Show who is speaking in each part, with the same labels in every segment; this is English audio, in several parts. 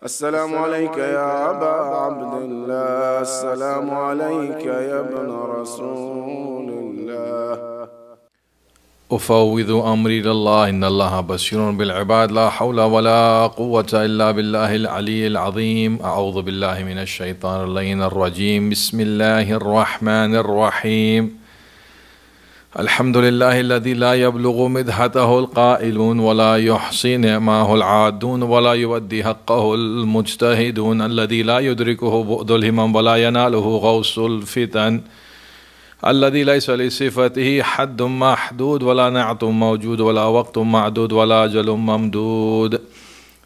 Speaker 1: السلام عليك يا أبا عبد الله، السلام عليك يا ابن رسول الله.
Speaker 2: أفوض أمري إلى الله إن الله بصير بالعباد لا حول ولا قوة إلا بالله العلي العظيم. أعوذ بالله من الشيطان اللعين الرجيم. بسم الله الرحمن الرحيم. الحمد لله الذي لا يبلغ مدحته القائلون ولا يحصي نعماه العادون ولا يؤدي حقه المجتهدون، الذي لا يدركه بعد الهمم ولا يناله غوص الفتن، الذي ليس لصفته حد محدود ولا نعت موجود ولا وقت معدود ولا أجل ممدود.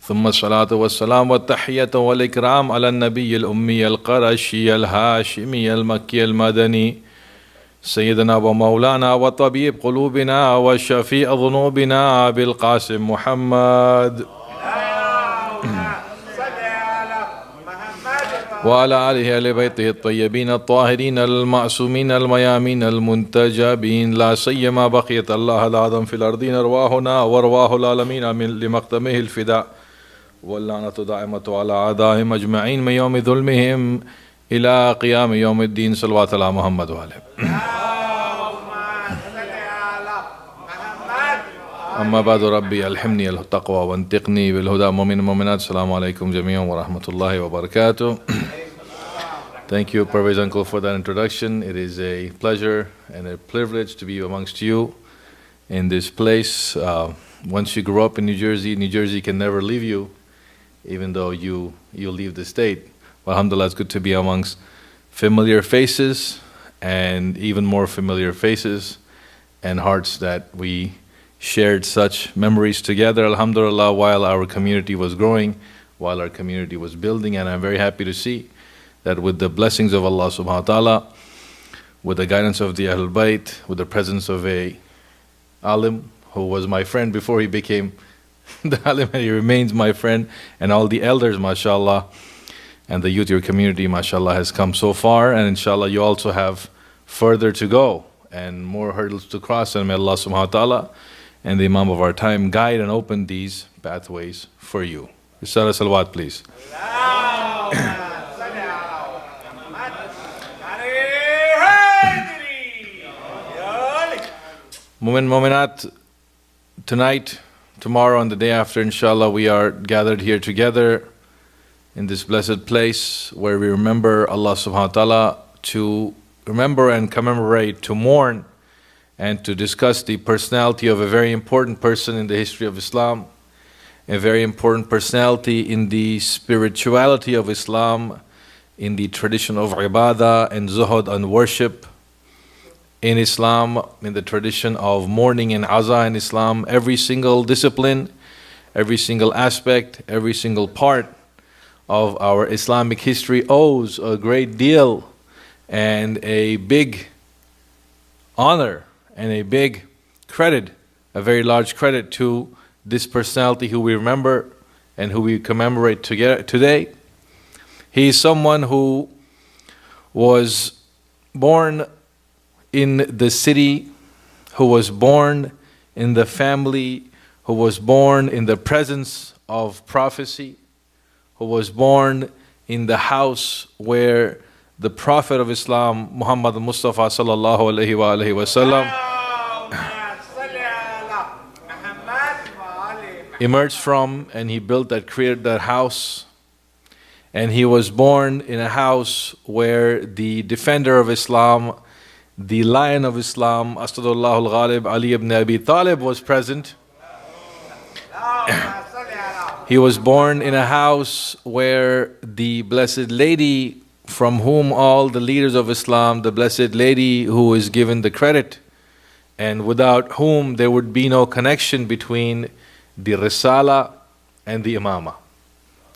Speaker 2: ثم الصلاة والسلام والتحية والإكرام على النبي الأمي القرشي الهاشمي المكي المدني، سيدنا ومولانا وطبيب قلوبنا وشفيع ذنوبنا أبي القاسم محمد وعلى آله آل بيته الطيبين الطاهرين المعصومين الميامين المنتجبين، لا سيما بقية الله الأعظم في الأرضين أرواحنا وأرواح العالمين من لمقدمه الفداء، واللعنة دائمة على أعدائهم أجمعين من يوم ظلمهم إلى قيام يوم الدين. صلوات على محمد وآله. أما بعد، ربي ألهمني التقوى وانطقني بالهدى. مؤمن المؤمنات، السلام عليكم جميعا ورحمة الله وبركاته. Thank you, Pervez Uncle, for that introduction. It is a pleasure and a privilege to be amongst you in this place. Once you grow up in New Jersey can never leave you, even though you leave the state. Well, alhamdulillah, it's good to be amongst familiar faces, and even more familiar faces and hearts that we shared such memories together, alhamdulillah, while our community was growing, while our community was building. And I'm very happy to see that with the blessings of Allah subhanahu wa ta'ala, with the guidance of the Ahlul Bayt, with the presence of a alim who was my friend before he became the alim, and he remains my friend, and all the elders, mashallah, and the youth, your community, mashallah, has come so far, and inshallah you also have further to go and more hurdles to cross, and may Allah subhanahu wa ta'ala and the Imam of our time guide and open these pathways for you. Risala salawat, please. Mu'min Mu'minat, tonight, tomorrow, and the day after, inshallah, we are gathered here together in this blessed place where we remember Allah subhanahu wa ta'ala, to remember and commemorate, to mourn, and to discuss the personality of a very important person in the history of Islam, a very important personality in the spirituality of Islam, in the tradition of ibadah and zuhud and worship in Islam, in the tradition of mourning and aza in Islam. Every single discipline, every single aspect, every single part of our Islamic history owes a great deal and a big honor and a big credit, a very large credit to this personality who we remember and who we commemorate today. He is someone who was born in the city, who was born in the family, who was born in the presence of prophecy, who was born in the house where the Prophet of Islam, Muhammad Mustafa sallallahu alaihi wasallam, emerged from, and he built that, created that house. And he was born in a house where the defender of Islam, the lion of Islam, Asadullah al-Ghalib, Ali ibn Abi Talib, was present. He was born in a house where the Blessed Lady, from whom all the leaders of Islam, the Blessed Lady who is given the credit, and without whom there would be no connection between the Risala and the Imama.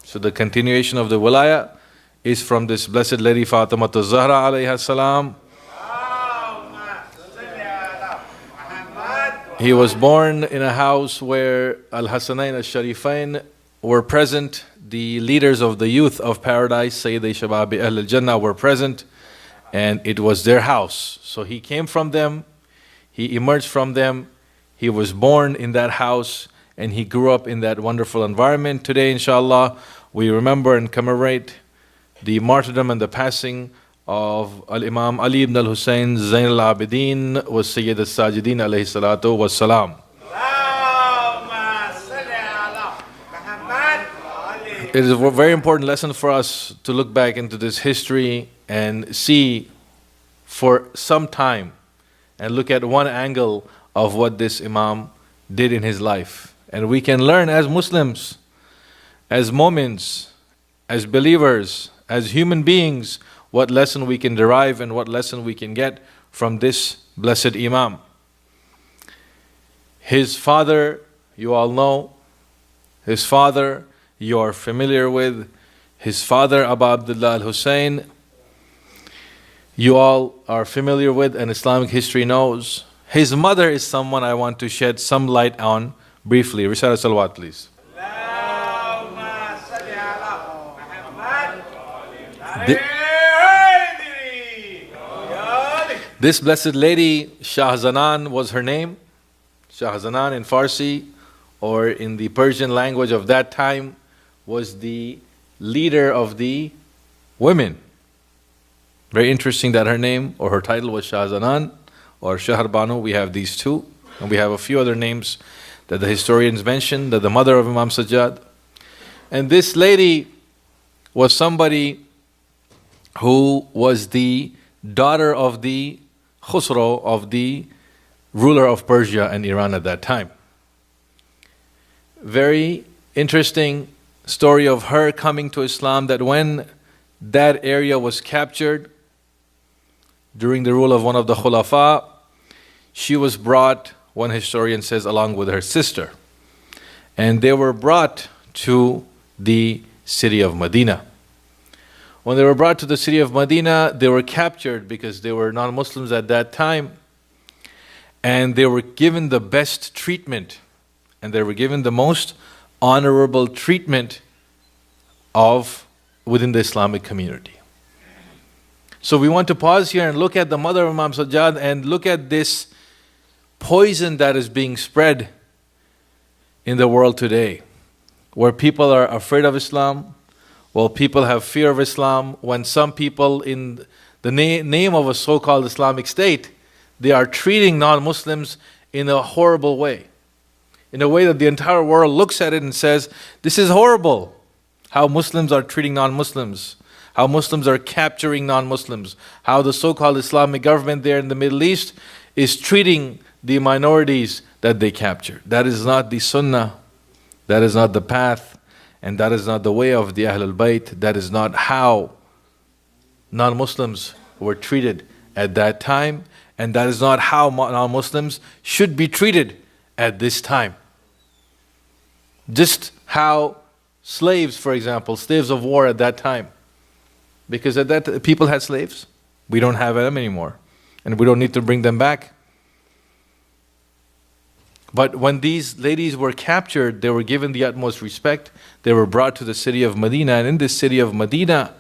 Speaker 2: So the continuation of the Wilaya is from this Blessed Lady Fatima az-Zahra alayha salam. He was born in a house where Al-Hasanain al-Sharifain were present. The leaders of the youth of paradise, Sayyidi Shababi Ahl al-Jannah, were present, and it was their house. So he came from them, he emerged from them, he was born in that house, and he grew up in that wonderful environment. Today, inshallah, we remember and commemorate the martyrdom and the passing of Al-Imam Ali ibn al-Hussein Zain al-Abidin was Syed al-Sajidin alayhi salatu was salam. It is a very important lesson for us to look back into this history and see for some time and look at one angle of what this Imam did in his life. And we can learn as Muslims, as mu'mins, as believers, as human beings, what lesson we can derive and what lesson we can get from this blessed Imam. His father, you all know. His father, you are familiar with. His father, Abu Abdullah al-Hussein, you all are familiar with and Islamic history knows. His mother is someone I want to shed some light on briefly. Risala salawat, please. This blessed lady, Shahzanan was her name. Shahzanan in Farsi, or in the Persian language of that time, was the leader of the women. Very interesting that her name or her title was Shahzanan or Shahrbanu. We have these two, and we have a few other names that the historians mention, that the mother of Imam Sajjad. And this lady was somebody who was the daughter of the Khusro, of the ruler of Persia and Iran at that time. Very interesting story of her coming to Islam, that when that area was captured during the rule of one of the Khulafa, she was brought, one historian says, along with her sister. And they were brought to the city of Medina. When they were brought to the city of Medina, they were captured because they were non-Muslims at that time. And they were given the best treatment. And they were given the most honorable treatment within the Islamic community. So we want to pause here and look at the mother of Imam Sajjad and look at this poison that is being spread in the world today, where people are afraid of Islam, while people have fear of Islam, when some people in the name of a so-called Islamic State, they are treating non-Muslims in a horrible way. In a way that the entire world looks at it and says, this is horrible. How Muslims are treating non-Muslims. How Muslims are capturing non-Muslims. How the so-called Islamic government there in the Middle East is treating the minorities that they capture. That is not the sunnah. That is not the path. And that is not the way of the Ahlul Bayt. That is not how non-Muslims were treated at that time. And that is not how non-Muslims should be treated at this time. Just how slaves, for example, slaves of war at that time. Because at that people had slaves. We don't have them anymore. And we don't need to bring them back. But when these ladies were captured, they were given the utmost respect. They were brought to the city of Medina. And in this city of Medina,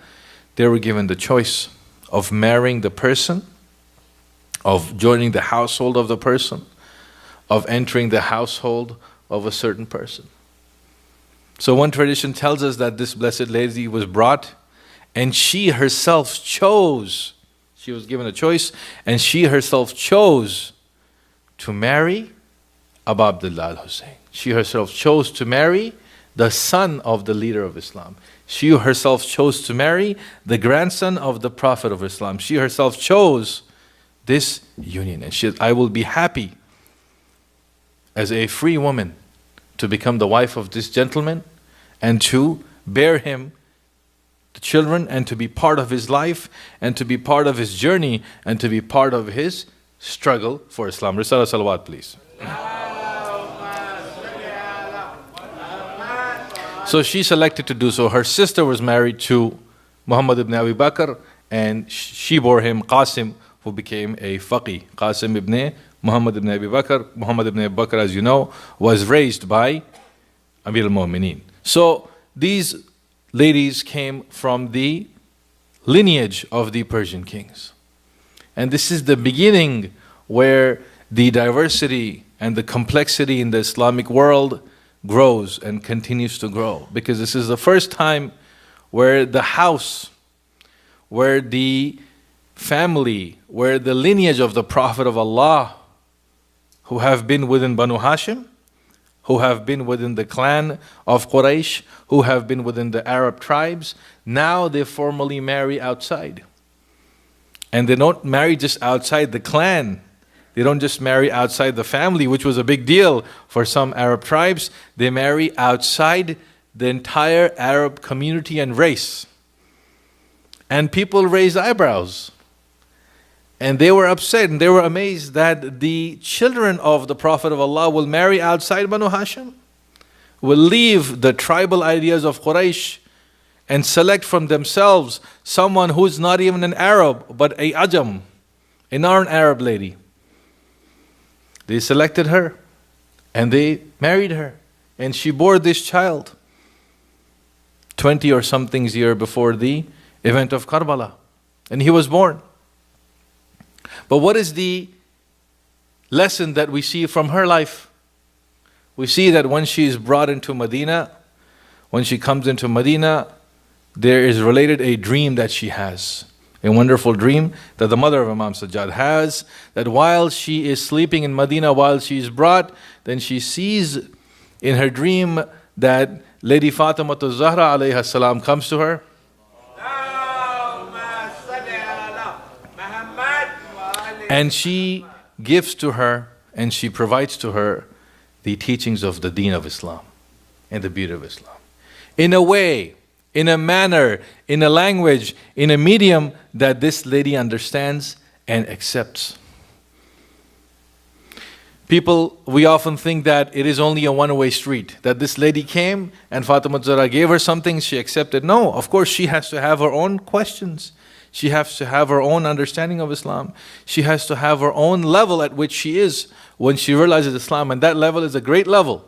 Speaker 2: they were given the choice of marrying the person, of joining the household of the person, of entering the household of a certain person. So one tradition tells us that this blessed lady was brought, and she herself chose, she was given a choice, and she herself chose to marry Abu Abdullah al-Hussein. She herself chose to marry the son of the leader of Islam. She herself chose to marry the grandson of the Prophet of Islam. She herself chose this union. And she said, I will be happy as a free woman to become the wife of this gentleman and to bear him the children and to be part of his life and to be part of his journey and to be part of his struggle for Islam. Risala salawat, please. So she selected to do so. Her sister was married to Muhammad ibn Abi Bakr, and she bore him Qasim, who became a faqih. Qasim ibn Muhammad ibn Abi Bakr. Muhammad ibn Abi Bakr, as you know, was raised by Amir al-Mu'mineen. So these ladies came from the lineage of the Persian kings. And this is the beginning where the diversity and the complexity in the Islamic world, grows and continues to grow. Because this is the first time where the house, where the family, where the lineage of the Prophet of Allah, who have been within Banu Hashim, who have been within the clan of Quraysh, who have been within the Arab tribes, now they formally marry outside. And they don't marry just outside the clan. They don't just marry outside the family, which was a big deal for some Arab tribes. They marry outside the entire Arab community and race. And people raised eyebrows. And they were upset and they were amazed that the children of the Prophet of Allah will marry outside Banu Hashim, will leave the tribal ideas of Quraysh and select from themselves someone who's not even an Arab, but a Ajam, a non-Arab lady. They selected her and they married her, and she bore this child 20 or something years before the event of Karbala, and he was born. But what is the lesson that we see from her life? We see that when she is brought into Medina, when she comes into Medina, there is related a dream that she has. A wonderful dream that the mother of Imam Sajjad has, that while she is sleeping in Medina, while she is brought, then she sees in her dream that Lady Fatima Zahra alayha salam comes to her. And she gives to her and she provides to her the teachings of the deen of Islam and the beauty of Islam. In a way, in a manner, in a language, in a medium that this lady understands and accepts. People, we often think that it is only a one-way street, that this lady came and Fatima Zahra gave her something, she accepted. No, of course she has to have her own questions. She has to have her own understanding of Islam. She has to have her own level at which she is when she realizes Islam, and that level is a great level.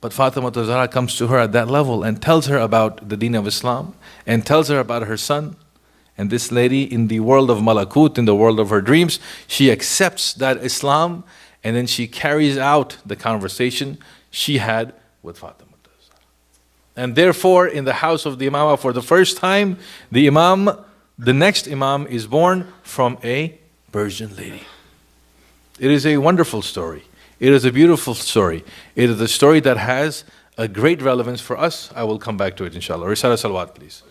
Speaker 2: But Fatima Zahra comes to her at that level and tells her about the deen of Islam and tells her about her son. And this lady, in the world of malakut, in the world of her dreams, she accepts that Islam, and then she carries out the conversation she had with Fatima Zahra. And therefore, in the house of the Imamah, for the first time, the next Imam is born from a Persian lady. It is a wonderful story. It is a beautiful story. It is a story that has a great relevance for us. I will come back to it, inshallah. Risala salawat, please.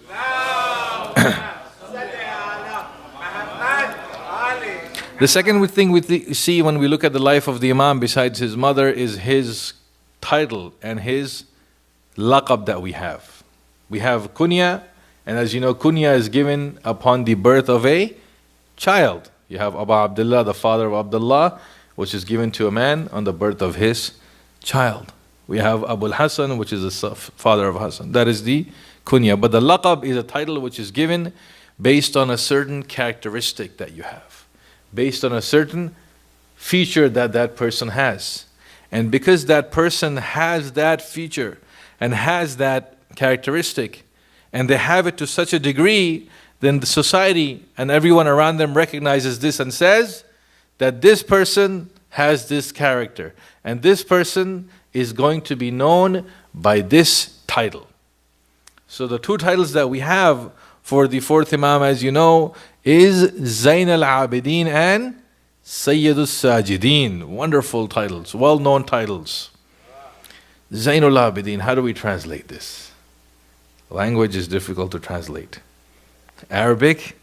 Speaker 2: The second thing we see when we look at the life of the Imam, besides his mother, is his title and his laqab that we have. We have kunya, and as you know, kunya is given upon the birth of a child. You have Abu Abdullah, the father of Abdullah, which is given to a man on the birth of his child. We have Abu al-Hasan, which is the father of Hassan. That is the kunya. But the laqab is a title which is given based on a certain characteristic that you have, based on a certain feature that that person has. And because that person has that feature and has that characteristic, and they have it to such a degree, then the society and everyone around them recognizes this and says that this person has this character, and this person is going to be known by this title. So the two titles that we have for the fourth Imam, as you know, is Zain al-Abidin and Sayyid al-Sajidin. Wonderful titles, well-known titles. Zain al-Abidin, how do we translate this? Language is difficult to translate. Arabic,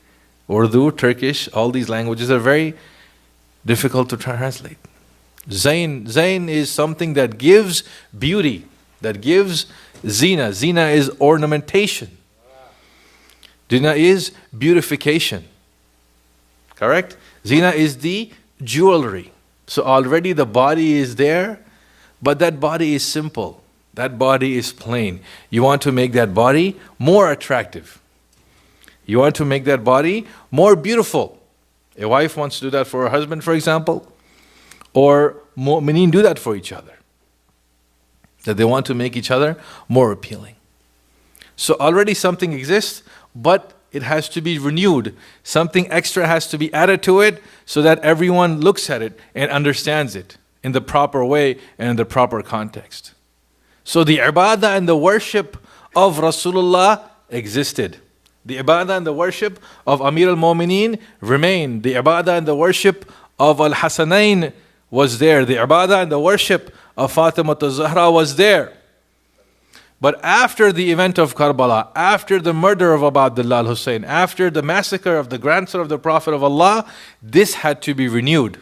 Speaker 2: Urdu, Turkish, all these languages are very difficult to translate. Zain is something that gives beauty, that gives zina. Zina is ornamentation. Zina is beautification. Correct? Zina is the jewelry. So already the body is there, but that body is simple. That body is plain. You want to make that body more attractive. You want to make that body more beautiful. A wife wants to do that for her husband, for example, or mu'mineen do that for each other. That they want to make each other more appealing. So already something exists, but it has to be renewed. Something extra has to be added to it so that everyone looks at it and understands it in the proper way and in the proper context. So the ibadah and the worship of Rasulullah existed. The ibadah and the worship of Amir al-Mu'mineen remained. The ibadah and the worship of Al-Hasanain was there. The ibadah and the worship of Fatima al-Zahra was there. But after the event of Karbala, after the murder of Abu Abdullah al-Hussein, after the massacre of the grandson of the Prophet of Allah, this had to be renewed.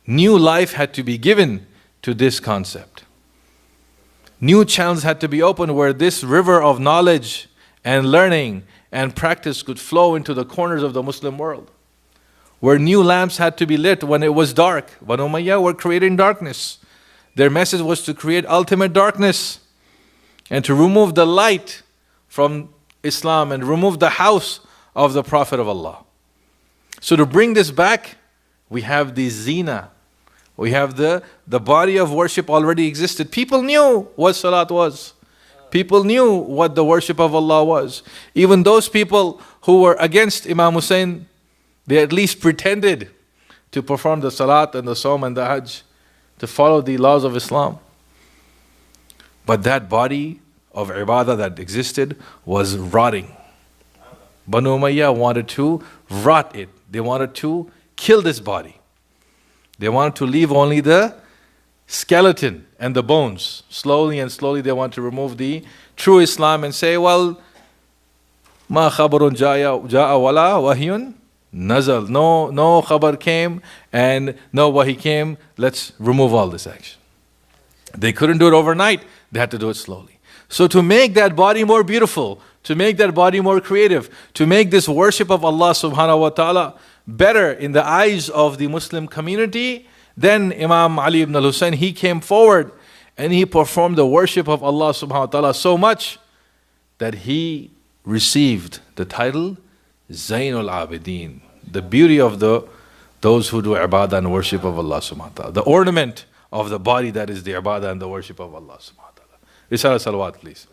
Speaker 2: New life had to be given to this concept. New channels had to be opened where this river of knowledge and learning and practice could flow into the corners of the Muslim world. Where new lamps had to be lit when it was dark. Banu Umayyah were creating darkness. Their message was to create ultimate darkness and to remove the light from Islam and remove the house of the Prophet of Allah. So to bring this back, we have the zina. We have the body of worship already existed. People knew what salat was. People knew what the worship of Allah was. Even those people who were against Imam Hussein, they at least pretended to perform the salat and the Sawm and the Hajj, to follow the laws of Islam. But that body of ibadah that existed was rotting. Banu Umayyah wanted to rot it. They wanted to kill this body. They wanted to leave only the skeleton and the bones. Slowly and slowly they want to remove the true Islam and say, well, ma khabarun ja'a wala wahyun nazal. No khabar came and no wahi came. Let's remove all this action. They couldn't do it overnight. They had to do it slowly. So to make that body more beautiful, to make that body more creative, to make this worship of Allah subhanahu wa ta'ala better in the eyes of the Muslim community, then Imam Ali ibn al-Hussein, he came forward and he performed the worship of Allah subhanahu wa ta'ala so much that he received the title Zainul Abidin, the beauty of those who do ibadah and worship of Allah subhanahu wa ta'ala, the ornament of the body that is the ibadah and the worship of Allah subhanahu wa ta'ala. Risala salawat, please.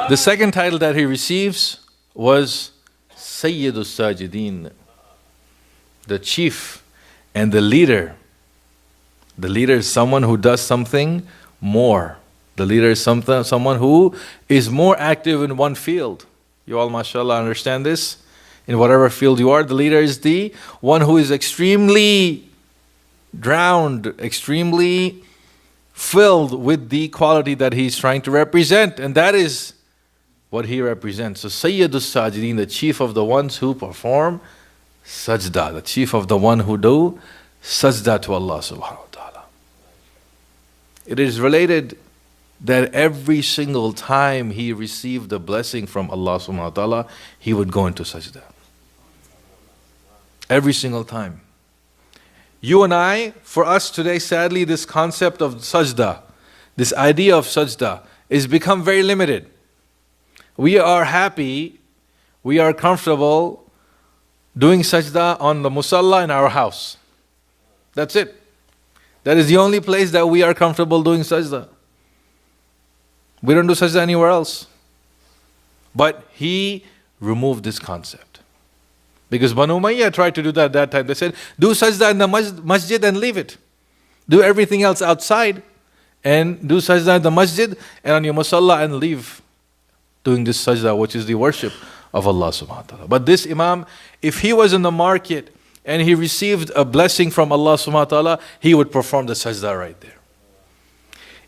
Speaker 2: The second title that he receives was Sayyidus Sajidin, the chief and the leader. The leader is someone who does something more. The leader is someone who is more active in one field. You all, mashallah, understand this? In whatever field you are, the leader is the one who is extremely drowned, extremely filled with the quality that he's trying to represent, and that is what he represents. So Sayyidus Sajidin, the chief of the ones who perform sajda, the chief of the one who do sajda to Allah subhanahu wa ta'ala. It is related that every single time he received a blessing from Allah subhanahu wa ta'ala, he would go into sajda. Every single time. You and I, for us today, sadly, this concept of sajda, this idea of sajda, is become very limited. We are happy, we are comfortable doing sajda on the musalla in our house. That's it. That is the only place that we are comfortable doing sajda. We don't do sajda anywhere else. But he removed this concept. Because Banu Umayyah tried to do that at that time. They said, do sajda in the masjid and leave it. Do everything else outside and do sajda in the masjid and on your musalla and leave doing this sajda, which is the worship of Allah subhanahu wa ta'ala. But this Imam, if he was in the market and he received a blessing from Allah subhanahu wa ta'ala, he would perform the sajda right there.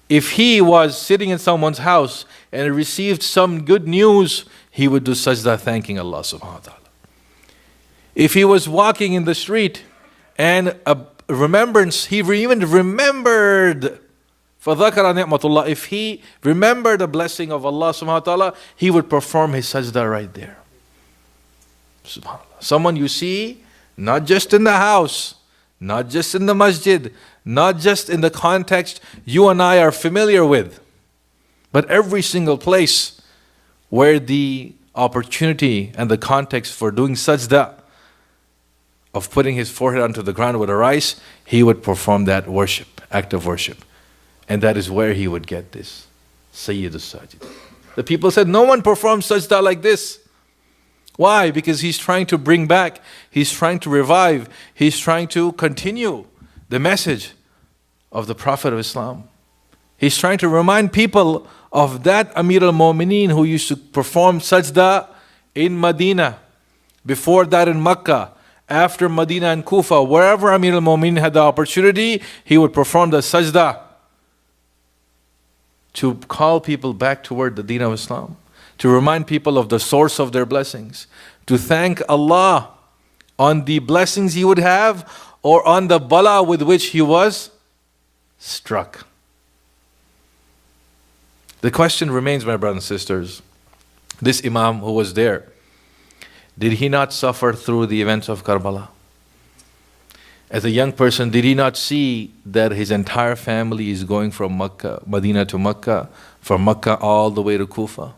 Speaker 2: If he was sitting in someone's house and received some good news, he would do sajda thanking Allah subhanahu wa ta'ala. If he was walking in the street and a remembrance, he even remembered, فَذَكَرَ نِعْمَةُ اللَّهِ, if he remembered the blessing of Allah subhanahu wa ta'ala, he would perform his sajda right there. SubhanAllah. Someone you see, not just in the house, not just in the masjid, not just in the context you and I are familiar with, but every single place where the opportunity and the context for doing sajda, of putting his forehead onto the ground would arise, he would perform that worship, act of worship. And that is where he would get this, Sayyidus Sajid. The people said, no one performs sajda like this. Why? Because he's trying to bring back, he's trying to revive, he's trying to continue the message of the Prophet of Islam. He's trying to remind people of that Amir al-Mu'mineen who used to perform sajda in Medina, before that in Makkah, after Medina and Kufa, wherever Amir al-Mu'mineen had the opportunity, he would perform the sajda to call people back toward the deen of Islam, to remind people of the source of their blessings, to thank Allah on the blessings he would have or on the bala with which he was struck. The question remains, my brothers and sisters, this Imam who was there, did he not suffer through the events of Karbala? As a young person, did he not see that his entire family is going from Medina to Makkah, from Makkah all the way to Kufa?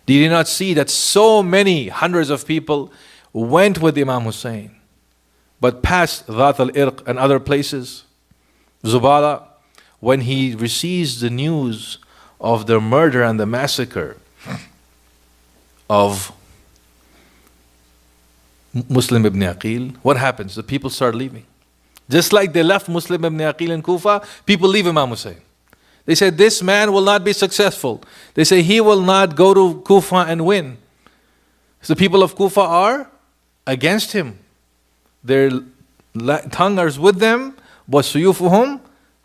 Speaker 2: Did he not see that so many hundreds of people went with Imam Hussein, but past Dhat al-Irq and other places, Zubala, when he receives the news of the murder and the massacre of Muslim ibn Aqil, what happens? The people start leaving. Just like they left Muslim ibn Aqil in Kufa, people leave Imam Hussein. They said, this man will not be successful. They say, he will not go to Kufa and win. So the people of Kufa are against him. Their tongue is with them, وَسُيُوفُهُمْ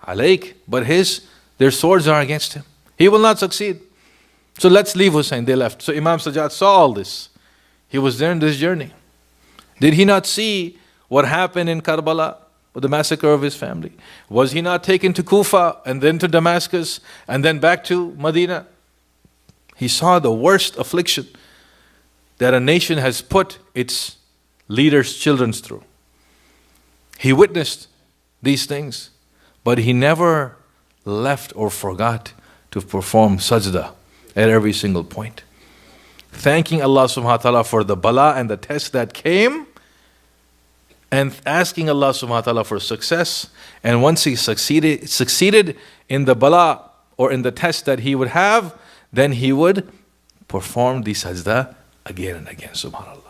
Speaker 2: عَلَيْكَ, but their swords are against him. He will not succeed. So let's leave Hussein. They left. So Imam Sajjad saw all this. He was there in this journey. Did he not see what happened in Karbala with the massacre of his family? Was he not taken to Kufa and then to Damascus and then back to Medina? He saw the worst affliction that a nation has put its leaders' children through. He witnessed these things, but he never left or forgot to perform sajda at every single point, thanking Allah subhanahu wa ta'ala for the bala and the test that came, and asking Allah subhanahu wa ta'ala for success. And once he succeeded in the bala or in the test that he would have, then he would perform the sajda again and again, subhanAllah.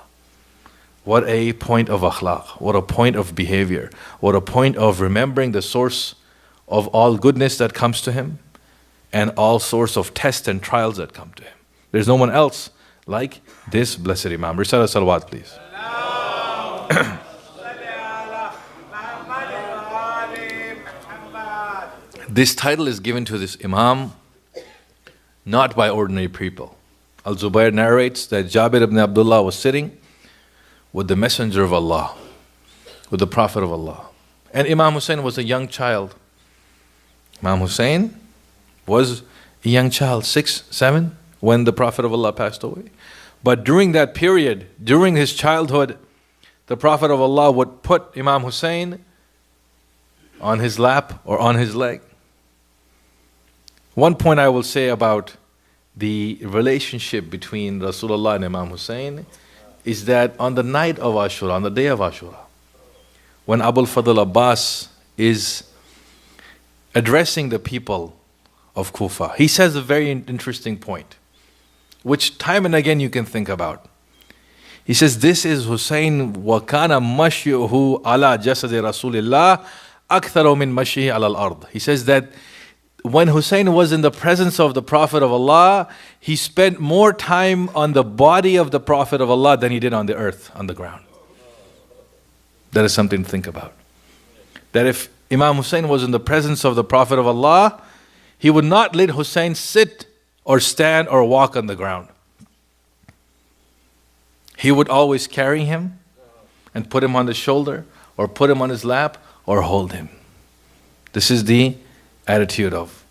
Speaker 2: What a point of akhlaq, what a point of behavior, what a point of remembering the source of all goodness that comes to him and all sorts of tests and trials that come to him. There's no one else like this blessed Imam. Risala salawat, please. This title is given to this Imam not by ordinary people. Al-Zubayr narrates that Jabir ibn Abdullah was sitting with the Messenger of Allah, with the Prophet of Allah. And Imam Hussein was a young child. Imam Hussein was a young child, 6, 7, when the Prophet of Allah passed away. But during that period, during his childhood, the Prophet of Allah would put Imam Hussein on his lap or on his leg. One point I will say about the relationship between Rasulullah and Imam Hussein is that on the night of Ashura, on the day of Ashura, when Abul Fadl Abbas is addressing the people of Kufa, he says a very interesting point, which time and again you can think about. He says, this is Hussein وَكَانَ مَشْيُهُ عَلَى جَسَدِ رَسُولِ اللَّهِ أَكْثَرُ مِنْ مَشْيِهِ عَلَى الْأَرْضِ. He says that when Hussein was in the presence of the Prophet of Allah, he spent more time on the body of the Prophet of Allah than he did on the earth, on the ground. That is something to think about. That if Imam Hussein was in the presence of the Prophet of Allah, he would not let Hussein sit or stand or walk on the ground. He would always carry him and put him on the shoulder or put him on his lap or hold him. This is the attitude of.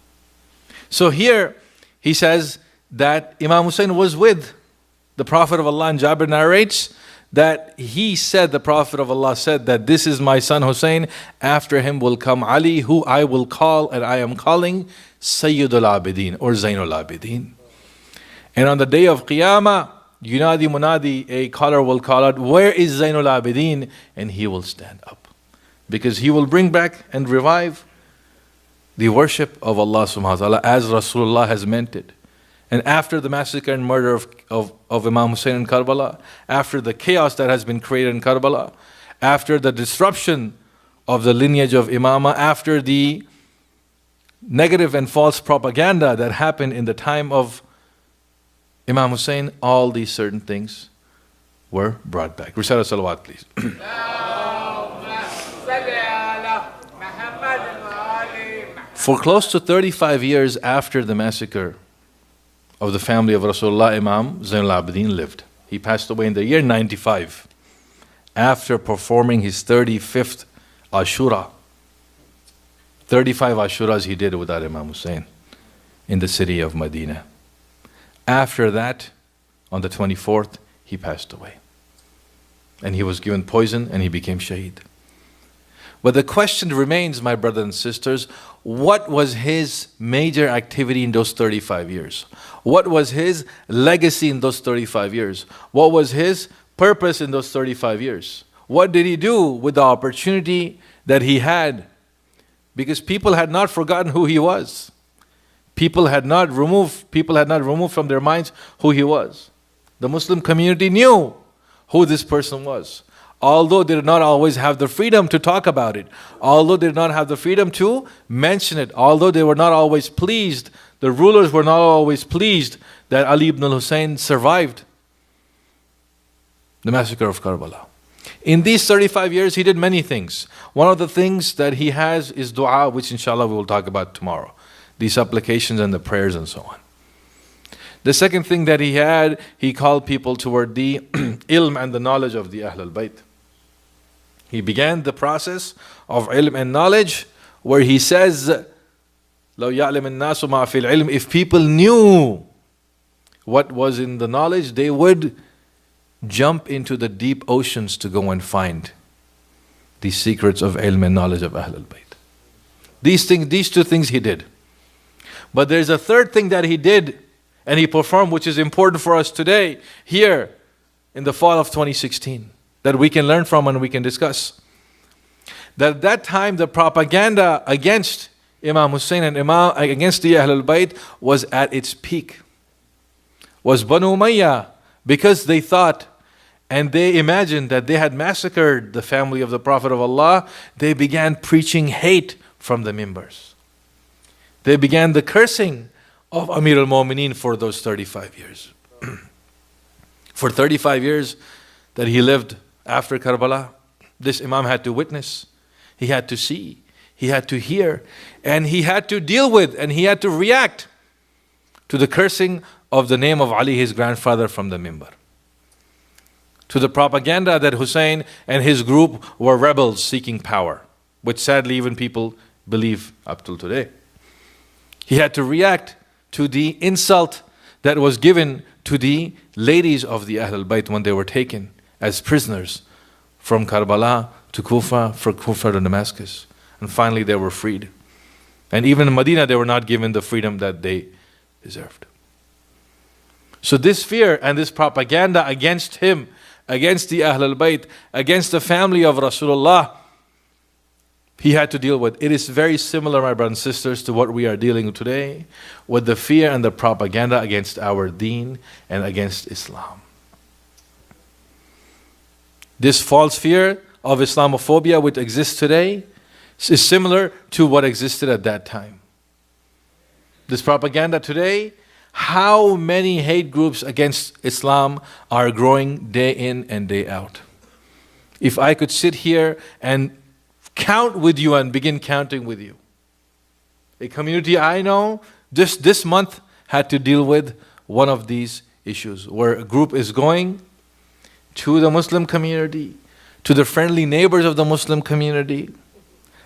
Speaker 2: So here he says that Imam Hussein was with the Prophet of Allah, and Jabir narrates that he said, the Prophet of Allah said that this is my son Hussein, after him will come Ali, who I will call and I am calling Sayyidul Abidin or Zainul Abidin. And on the day of Qiyamah, Yunadi Munadi, a caller will call out, where is Zainul Abidin? And he will stand up, because he will bring back and revive the worship of Allah subhanahu wa ta'ala as Rasulullah has meant it, And after the massacre and murder of Imam Hussein in Karbala, after the chaos that has been created in Karbala, after the disruption of the lineage of Imama, after the negative and false propaganda that happened in the time of Imam Hussein, all these certain things were brought back. Recite salawat, please. For close to 35 years after the massacre of the family of Rasulullah, Imam Zainul Abidin lived. He passed away in the year 95 after performing his 35th Ashura. 35 Ashuras he did without Imam Hussein in the city of Medina. After that, on the 24th, he passed away. And he was given poison and he became Shaheed. But the question remains, my brothers and sisters, what was his major activity in those 35 years? What was his legacy in those 35 years? What was his purpose in those 35 years? What did he do with the opportunity that he had? Because people had not forgotten who he was. People had not removed from their minds who he was. The Muslim community knew who this person was. Although they did not always have the freedom to talk about it, although they did not have the freedom to mention it, although they were not always pleased, the rulers were not always pleased that Ali ibn al-Hussein survived the massacre of Karbala. In these 35 years, he did many things. One of the things that he has is dua, which inshallah we will talk about tomorrow. The supplications and the prayers and so on. The second thing that he had, he called people toward the ilm and the knowledge of the Ahlul Bayt. He began the process of ilm and knowledge where he says, لَوْ يَعْلَمِ النَّاسُ مَا فِي الْعِلْمِ. If people knew what was in the knowledge, they would jump into the deep oceans to go and find the secrets of ilm and knowledge of Ahlul Bayt. These two things he did. But there's a third thing that he did and he performed, which is important for us today, here in the fall of 2016, that we can learn from and we can discuss. That at that time, the propaganda against Imam Hussein and against the Ahlul Bayt was at its peak. Was Banu Umayyah, because they thought and they imagined that they had massacred the family of the Prophet of Allah, they began preaching hate from the mimbars. They began the cursing of Amir al-Mu'mineen for those 35 years. For 35 years that he lived after Karbala, this Imam had to witness, he had to see, he had to hear, and he had to deal with, and he had to react to the cursing of the name of Ali, his grandfather, from the mimbar. To the propaganda that Hussein and his group were rebels seeking power, which sadly even people believe up till today. He had to react to the insult that was given to the ladies of the Ahlul Bayt when they were taken as prisoners from Karbala to Kufa, from Kufa to Damascus. And finally they were freed. And even in Medina they were not given the freedom that they deserved. So this fear and this propaganda against him, against the Ahlul Bayt, against the family of Rasulullah, he had to deal with. It is very similar, my brothers and sisters, to what we are dealing with today, with the fear and the propaganda against our deen and against Islam. This false fear of Islamophobia which exists today is similar to what existed at that time. This propaganda today, how many hate groups against Islam are growing day in and day out? If I could sit here and count with you and begin counting with you. A community I know just this month had to deal with one of these issues, where a group is going to the Muslim community, to the friendly neighbors of the Muslim community,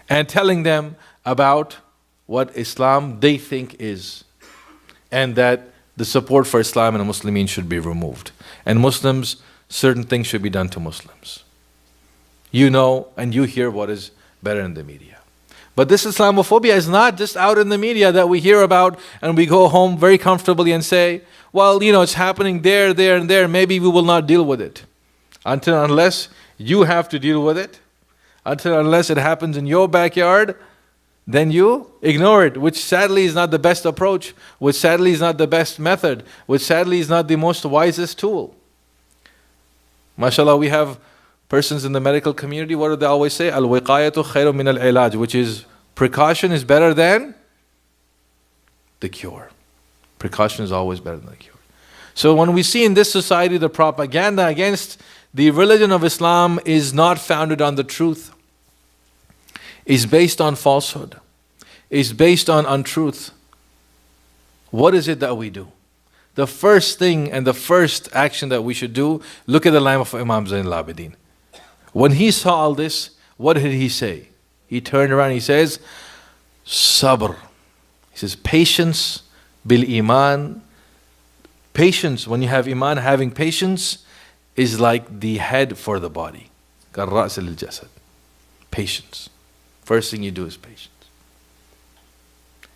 Speaker 2: and telling them about what Islam they think is, and that the support for Islam and the Muslimin should be removed. And Muslims, certain things should be done to Muslims. You know and you hear what is better in the media. But this Islamophobia is not just out in the media that we hear about and we go home very comfortably and say, well, you know, it's happening there, there, and there. Maybe we will not deal with it. Unless you have to deal with it, unless it happens in your backyard, then you ignore it, which sadly is not the best approach, which sadly is not the best method, which sadly is not the most wisest tool. MashaAllah, we have persons in the medical community, what do they always say? Al-wiqayatu khairu min al-ilaj, which is precaution is better than the cure. Precaution is always better than the cure. So when we see in this society the propaganda against the religion of Islam is not founded on the truth, is based on falsehood, is based on untruth, what is it that we do? The first thing and the first action that we should do, look at the life of Imam Zain al-Abidin. When he saw all this, what did he say? He turned around and he says, sabr. He says, patience bil iman. Patience, when you have iman, having patience is like the head for the body. كالرأس للجسد. Patience. First thing you do is patience.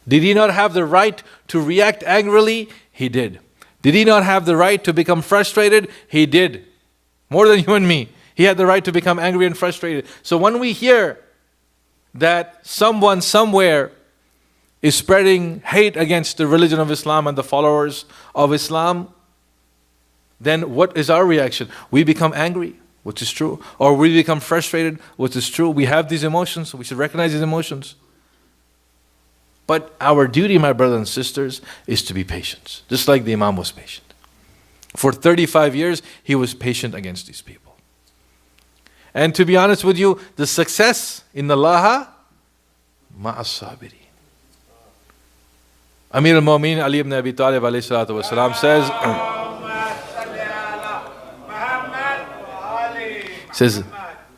Speaker 2: Did he not have the right to react angrily? He did. Did he not have the right to become frustrated? He did. More than you and me. He had the right to become angry and frustrated. So when we hear that someone somewhere is spreading hate against the religion of Islam and the followers of Islam, then what is our reaction? We become angry, which is true. Or we become frustrated, which is true. We have these emotions, so we should recognize these emotions. But our duty, my brothers and sisters, is to be patient. Just like the Imam was patient. For 35 years, he was patient against these people. And to be honest with you, the success in Allah ma'as sabirin. Amir al-Mu'minin Ali ibn Abi Talib alayhi salatu wasalam says,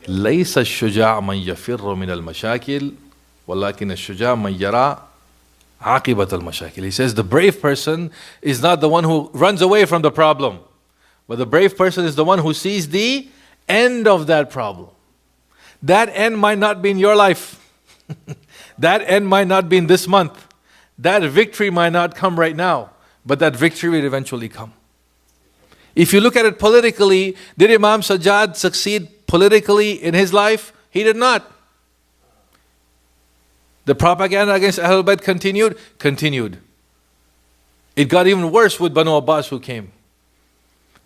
Speaker 2: ليس الشجاع من يفر من المشاكل ولكن الشجاع من يرى عاقبة المشاكل. He says the brave person is not the one who runs away from the problem, but the brave person is the one who sees the end of that problem. That end might not be in your life. That end might not be in this month. That victory might not come right now, but that victory will eventually come. If you look at it politically, did Imam Sajjad succeed politically in his life? He did not. The propaganda against Ahlul Bayt continued. It got even worse with Banu Abbas who came.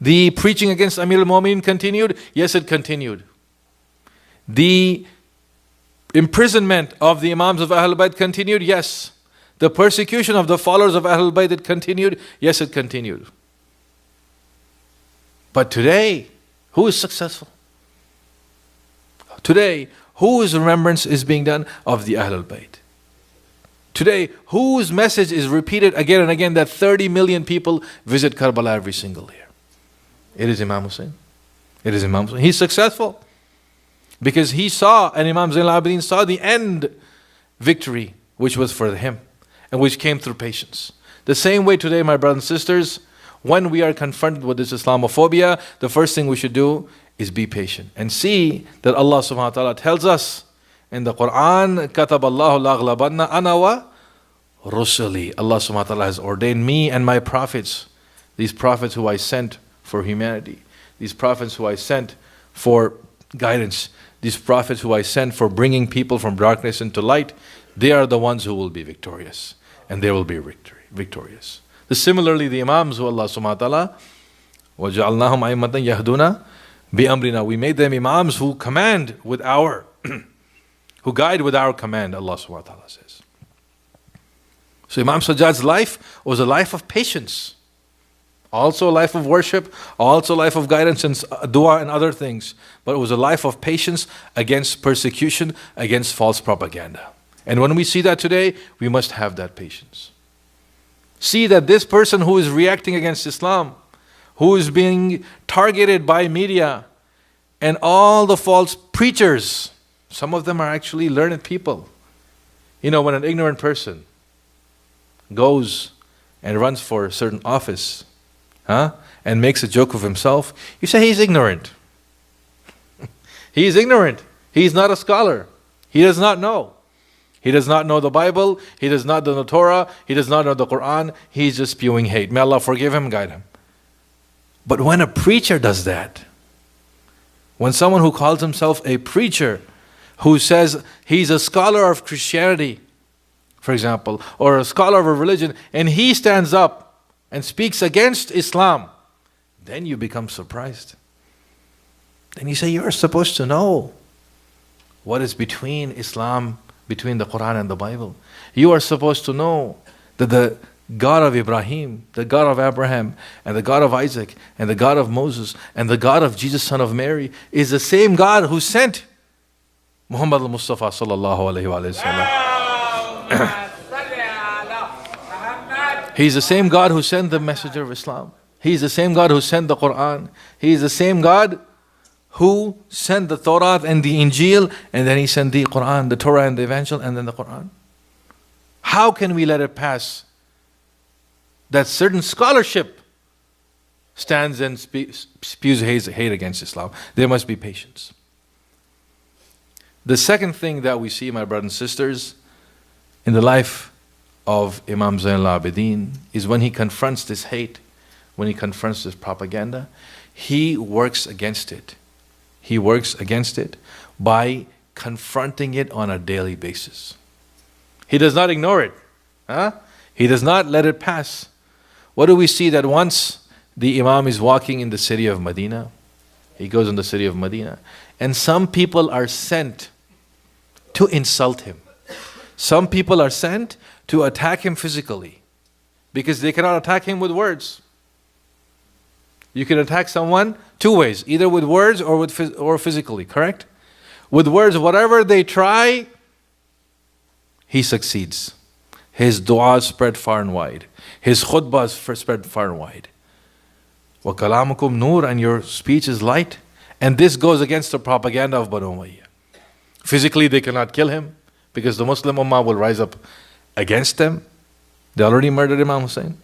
Speaker 2: The preaching against Amir al-Mu'minin continued. Yes, it continued. The imprisonment of the Imams of Ahlul Bayt continued. Yes. The persecution of the followers of Ahlul Bayt, it continued. Yes, it continued. But today, who is successful? Today, whose remembrance is being done of the Ahlul Bayt? Today, whose message is repeated again and again that 30 million people visit Karbala every single year? It is Imam Hussein. It is Imam Hussein. He's successful because he saw, and Imam Zain al-Abidin saw the end victory, which was for him and which came through patience. The same way today, my brothers and sisters, when we are confronted with this Islamophobia, the first thing we should do is be patient and see that Allah subhanahu wa ta'ala tells us in the Quran, كَتَبَ اللَّهُ لَأَغْلَبَنَّ أَنَا وَرُسُلِي. Allah subhanahu wa ta'ala has ordained me and my prophets, these prophets who I sent for humanity, these prophets who I sent for guidance, these prophets who I sent for bringing people from darkness into light, they are the ones who will be victorious, and they will be victorious. Similarly, the Imams who Allah subhanahu wa ta'ala وَجَعَلْنَاهُمْ أَئِمَّةً يَهْدُونَ بِأَمْرِنَا, we made them Imams who command with our who guide with our command, Allah subhanahu wa ta'ala says. So Imam Sajjad's life was a life of patience, also a life of worship, also a life of guidance and dua and other things, but it was a life of patience against persecution, against false propaganda. And when we see that today, we must have that patience. See that this person who is reacting against Islam, who is being targeted by media and all the false preachers, some of them are actually learned people. You know, when an ignorant person goes and runs for a certain office, and makes a joke of himself, you say he's ignorant. He is ignorant. He is not a scholar. He does not know. He does not know the Bible. He does not know the Torah. He does not know the Quran. He's just spewing hate. May Allah forgive him, guide him. But when a preacher does that, when someone who calls himself a preacher, who says he's a scholar of Christianity, for example, or a scholar of a religion, and he stands up and speaks against Islam, then you become surprised. Then you say, you're supposed to know what is between Islam, between the Quran and the Bible. You are supposed to know that the God of Ibrahim, the God of Abraham, and the God of Isaac, and the God of Moses, and the God of Jesus, son of Mary, is the same God who sent Muhammad al-Mustafa sallallahu alayhi wa sallam. He's the same God who sent the messenger of Islam. He's the same God who sent the Quran. He's the same God who sent the Torah and the Injil, and then He sent the Quran, the Torah and the Evangel, and then the Quran. How can we let it pass that certain scholarship stands and spews hate against Islam? There must be patience. The second thing that we see, my brothers and sisters, in the life of Imam Zain al-Abidin is when he confronts this hate, when he confronts this propaganda, he works against it. He works against it by confronting it on a daily basis. He does not ignore it. He does not let it pass. What do we see? That once the Imam is walking in the city of Medina, he goes in the city of Medina, and some people are sent to insult him. Some people are sent to attack him physically, because they cannot attack him with words. You can attack someone two ways, either with words or physically, correct? With words, whatever they try, he succeeds. His du'as spread far and wide. His khutbahs spread far and wide. Wa kalamukum nur, and your speech is light. And this goes against the propaganda of Banu Umayyah. Physically, they cannot kill him because the Muslim Ummah will rise up against them. They already murdered Imam Hussein.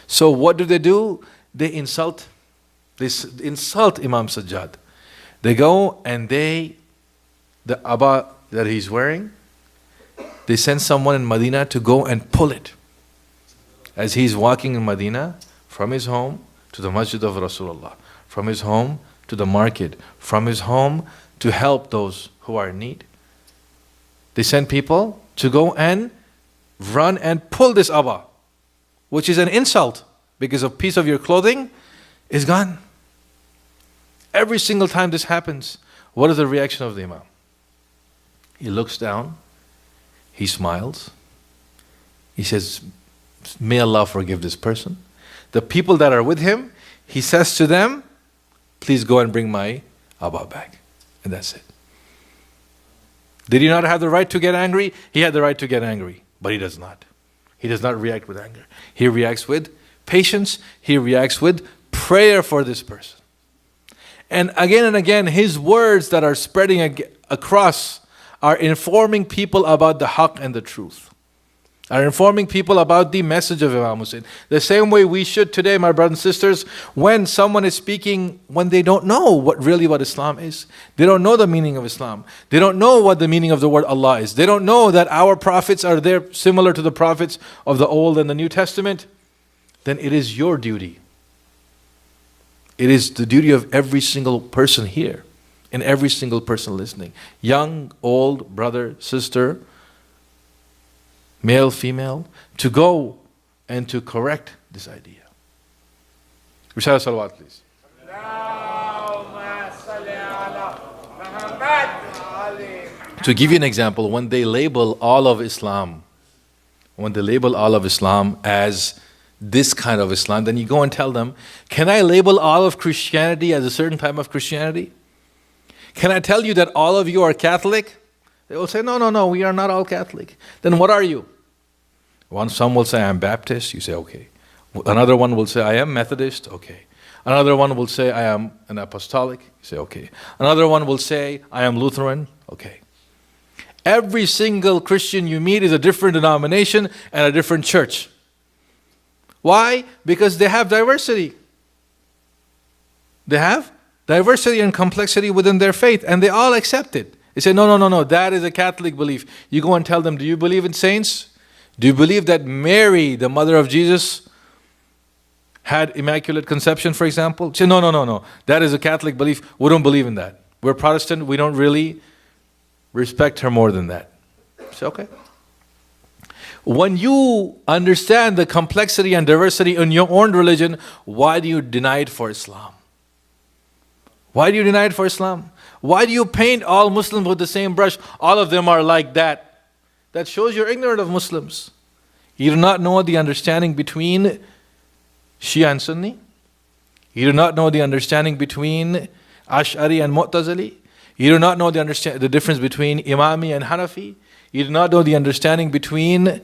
Speaker 2: So what do? They insult. They insult Imam Sajjad. They go and the abba that he's wearing, they send someone in Medina to go and pull it. As he's walking in Medina, from his home to the masjid of Rasulullah, from his home to the market, from his home to help those who are in need. They send people to go and run and pull this abba, which is an insult, because a piece of your clothing is gone. Every single time this happens, what is the reaction of the Imam? He looks down, he smiles, he says, may Allah forgive this person. The people that are with him, he says to them, please go and bring my abba back. And that's it. Did he not have the right to get angry? He had the right to get angry, but he does not. He does not react with anger. He reacts with patience. He reacts with prayer for this person. And again, his words that are spreading across are informing people about the haqq and the truth. Are informing people about the message of Imam Hussein. The same way we should today, my brothers and sisters, when someone is speaking, when they don't know what Islam is. They don't know the meaning of Islam. They don't know what the meaning of the word Allah is. They don't know that our prophets are there similar to the prophets of the Old and the New Testament. Then it is your duty. It is the duty of every single person here and every single person listening. Young, old, brother, sister, male, female, to go and to correct this idea. Rishala salawat, please. To give you an example, when they label all of Islam as this kind of Islam, then you go and tell them, can I label all of Christianity as a certain type of Christianity? Can I tell you that all of you are Catholic? They will say, no, we are not all Catholic. Then what are you? Some will say, I'm Baptist. You say, okay. Another one will say, I am Methodist. Okay. Another one will say, I am an Apostolic. You say, okay. Another one will say, I am Lutheran. Okay. Every single Christian you meet is a different denomination and a different church. Why? Because they have diversity. They have diversity and complexity within their faith, and they all accept it. They say, no, that is a Catholic belief. You go and tell them, do you believe in saints? Do you believe that Mary, the mother of Jesus, had immaculate conception, for example? Say, no. That is a Catholic belief. We don't believe in that. We're Protestant. We don't really respect her more than that. Say, okay. When you understand the complexity and diversity in your own religion, why do you deny it for Islam? Why do you deny it for Islam? Why do you paint all Muslims with the same brush? All of them are like that. That shows you're ignorant of Muslims. You do not know the understanding between Shia and Sunni. You do not know the understanding between Ash'ari and Mu'tazili. You do not know the difference between Imami and Hanafi. You do not know the understanding between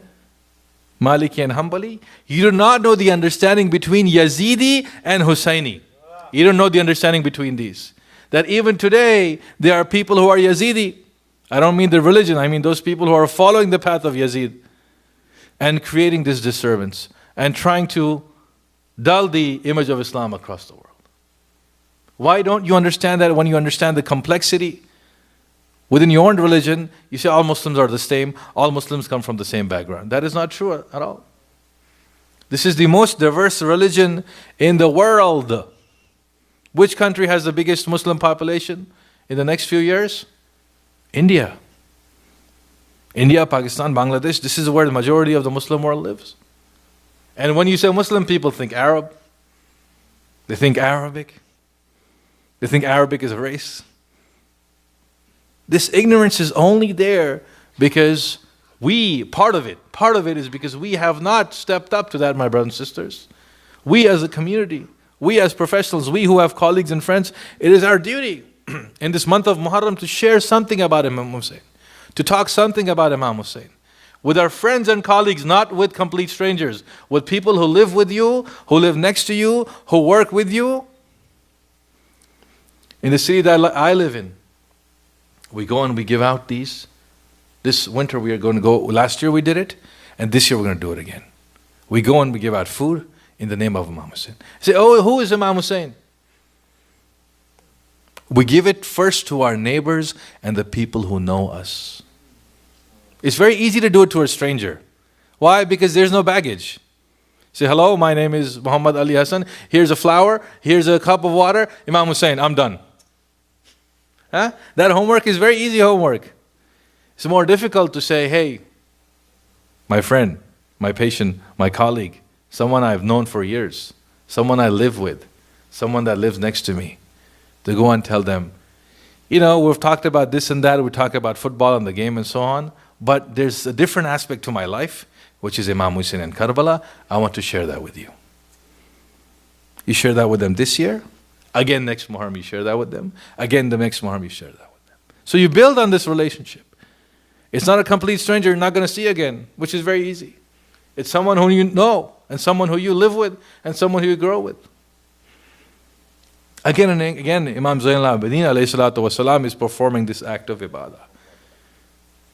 Speaker 2: Maliki and Hanbali. You do not know the understanding between Yazidi and Husseini. You don't know the understanding between these. That even today, there are people who are Yazidi. I don't mean the religion, I mean those people who are following the path of Yazid and creating this disturbance and trying to dull the image of Islam across the world. Why don't you understand that? When you understand the complexity within your own religion, you say all Muslims are the same, all Muslims come from the same background. That is not true at all. This is the most diverse religion in the world. Which country has the biggest Muslim population in the next few years? India. India, Pakistan, Bangladesh, this is where the majority of the Muslim world lives. And when you say Muslim, people think Arab. They think Arabic. They think Arabic is a race. This ignorance is only there because part of it is because we have not stepped up to that, my brothers and sisters. We as a community, we as professionals, we who have colleagues and friends, it is our duty in this month of Muharram to share something about Imam Hussein, to talk something about Imam Hussein. With our friends and colleagues, not with complete strangers, with people who live with you, who live next to you, who work with you. In the city that I live in, we go and we give out these. This winter we are going to go, last year we did it, and this year we're going to do it again. We go and we give out food in the name of Imam Hussein. Say, oh, who is Imam Hussein? We give it first to our neighbors and the people who know us. It's very easy to do it to a stranger. Why? Because there's no baggage. Say, hello, my name is Muhammad Ali Hassan. Here's a flower. Here's a cup of water. Imam Hussein, I'm done. Huh? That homework is very easy homework. It's more difficult to say, hey, my friend, my patient, my colleague, someone I've known for years, someone I live with, someone that lives next to me, to go and tell them, you know, we've talked about this and that, we talk about football and the game and so on, but there's a different aspect to my life, which is Imam Hussein and Karbala. I want to share that with you. You share that with them this year. Again, next Muharram, you share that with them. Again, the next Muharram, you share that with them. So you build on this relationship. It's not a complete stranger you're not going to see again, which is very easy. It's someone who you know, and someone who you live with, and someone who you grow with. Again and again, Imam Zain al-Abidin alayhi salatu wasalam is performing this act of ibadah.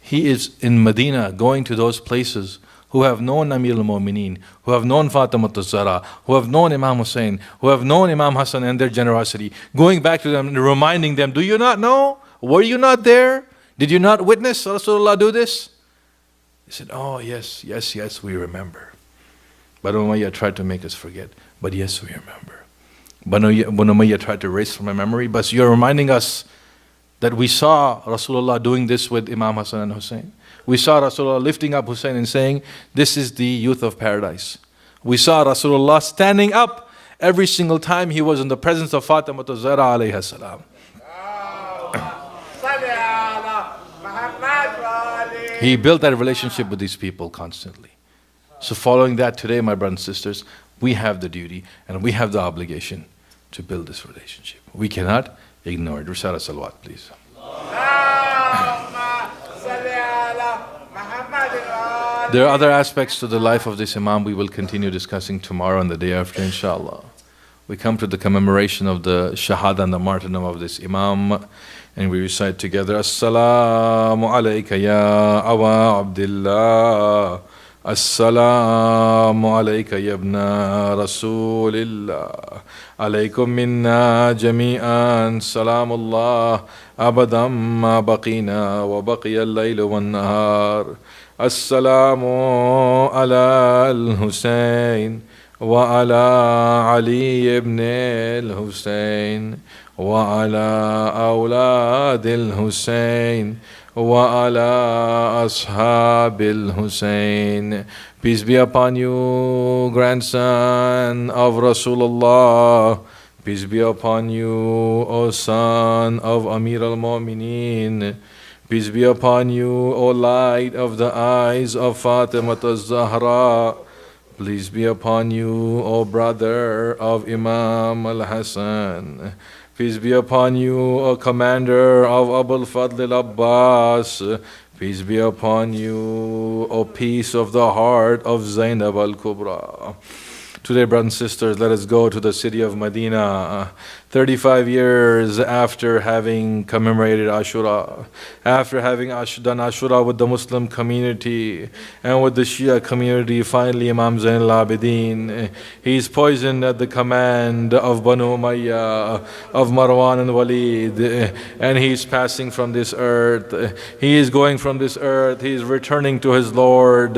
Speaker 2: He is in Medina, going to those places who have known Amir al-Mu'mineen, who have known Fatima al-Zahra, who have known Imam Hussein, who have known Imam Hassan and their generosity, going back to them and reminding them, do you not know? Were you not there? Did you not witness Rasulullah do this? He said, oh yes, yes, yes, we remember. But Umayyah tried to make us forget. But yes, we remember. Banu Umayyah tried to erase from my memory, but you're reminding us that we saw Rasulullah doing this with Imam Hassan and Hussein. We saw Rasulullah lifting up Hussein and saying, this is the youth of paradise. We saw Rasulullah standing up every single time he was in the presence of Fatima al-Zahra alayha salam. He built that relationship with these people constantly. So following that today, my brothers and sisters, we have the duty and we have the obligation to build this relationship. We cannot ignore it. Risala salawat, please. There are other aspects to the life of this Imam we will continue discussing tomorrow and the day after, inshallah. We come to the commemoration of the Shahada and the martyrdom of this Imam, and we recite together, Assalamu alayka ya Awa Abdillah, Assalamu alayka ya ibna Rasulillah, alaykum minna jami'an, Salamullah, abadan ma baqina wa baqiya al-laylu wan-nahar. Assalamu ala al-Husayn wa ala Ali ibn al-Husayn wa ala awlad al-Husayn وعلى أصحاب الحسين. Peace be upon you, grandson of Rasulullah. Peace be upon you, O son of Amir al-Mu'mineen. Peace be upon you, O light of the eyes of Fatima az-Zahra. Peace be upon you, O brother of Imam al-Hassan. Peace be upon you, O commander of Abul Fadl al-Abbas. Peace be upon you, O peace of the heart of Zainab al-Kubra. Today, brothers and sisters, let us go to the city of Medina. 35 years after having commemorated Ashura, after having done Ashura with the Muslim community and with the Shia community, finally Imam Zain al-Abidin, he's poisoned at the command of Banu Umayyah, of Marwan and Walid, and he's passing from this earth. He is going from this earth. He is returning to his Lord.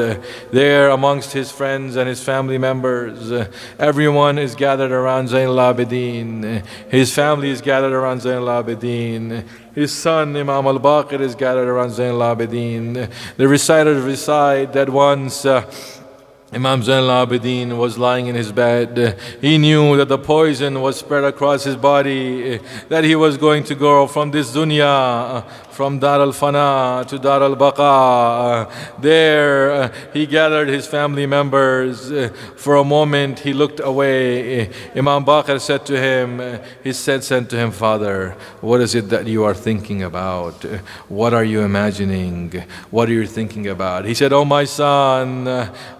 Speaker 2: There amongst his friends and his family members, everyone is gathered around Zain al-Abidin. His family is gathered around Zain al-Abidin. His son Imam al-Baqir is gathered around Zain al-Abidin. The reciters recite that once Imam Zain al-Abidin was lying in his bed. He knew that the poison was spread across his body, that he was going to go from this dunya, from Dar al-Fana to Dar al-Baqa. There he gathered his family members. For a moment he looked away. Imam Baqir said to him, said to him, Father, what is it that you are thinking about? What are you imagining? What are you thinking about? He said, oh my son,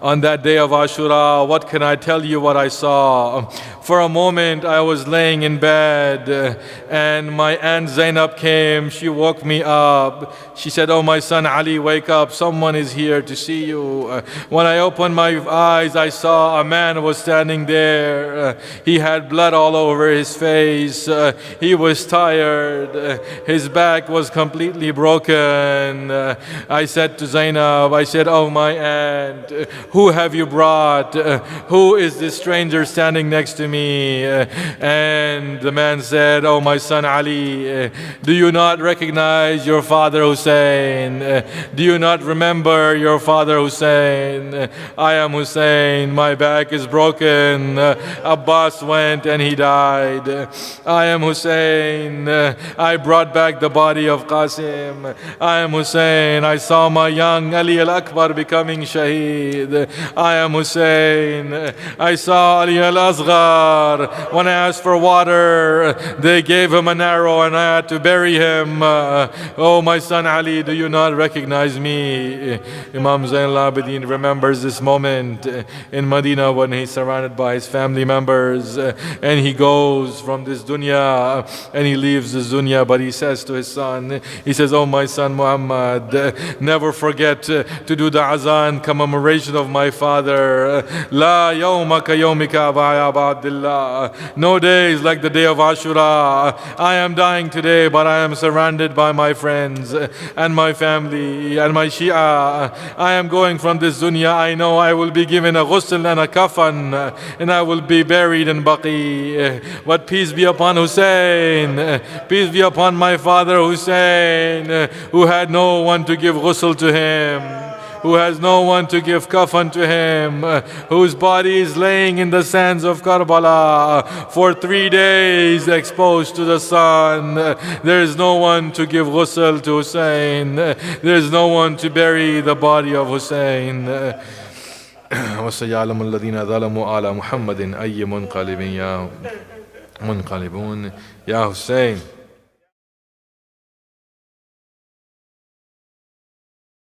Speaker 2: on that day of Ashura, what can I tell you what I saw? For a moment I was laying in bed and my aunt Zainab came. She woke me up. She said, oh my son Ali, wake up, someone is here to see you. When I opened my eyes, I saw a man was standing there. He had blood all over his face. He was tired. His back was completely broken. I said to Zainab, I said, oh my aunt, who have you brought? Who is this stranger standing next to me? And the man said, oh my son Ali, do you not recognize your father Hussein? Do you not remember your father Hussein? I am Hussein, my back is broken. Abbas went and he died. I am Hussein, I brought back the body of Qasim. I am Hussein, I saw my young Ali al-Akbar becoming shaheed. I am Hussein, I saw Ali al-Asghar. When I asked for water, they gave him an arrow and I had to bury him. Oh my son Ali, do you not recognize me? Imam Zain al-Abidin remembers this moment in Medina when he's surrounded by his family members and he goes from this dunya and he leaves this dunya, but he says to his son, he says, oh my son Muhammad, never forget to do the azan commemoration of my father. La yawmaka yawmika Aba Abdullah. No day is like the day of Ashura. I am dying today, but I am surrounded by my friends and my family and my Shia. I am going from this dunya. I know I will be given a ghusl and a kafan and I will be buried in Baqi. But peace be upon Hussein. Peace be upon my father Hussein, who had no one to give ghusl to him, who has no one to give kafan to him, whose body is laying in the sands of Karbala for 3 days exposed to the sun. There is no one to give ghusl to Hussein. There is no one to bury the body of Hussein. وَسَيَعْلَمُ الَّذِينَ ظَلَمُوا عَلَى مُحَمَّدٍ أَيَّ مُنْقَلِبٍ يَا مُنْقَلِبُونَ. Ya Hussein,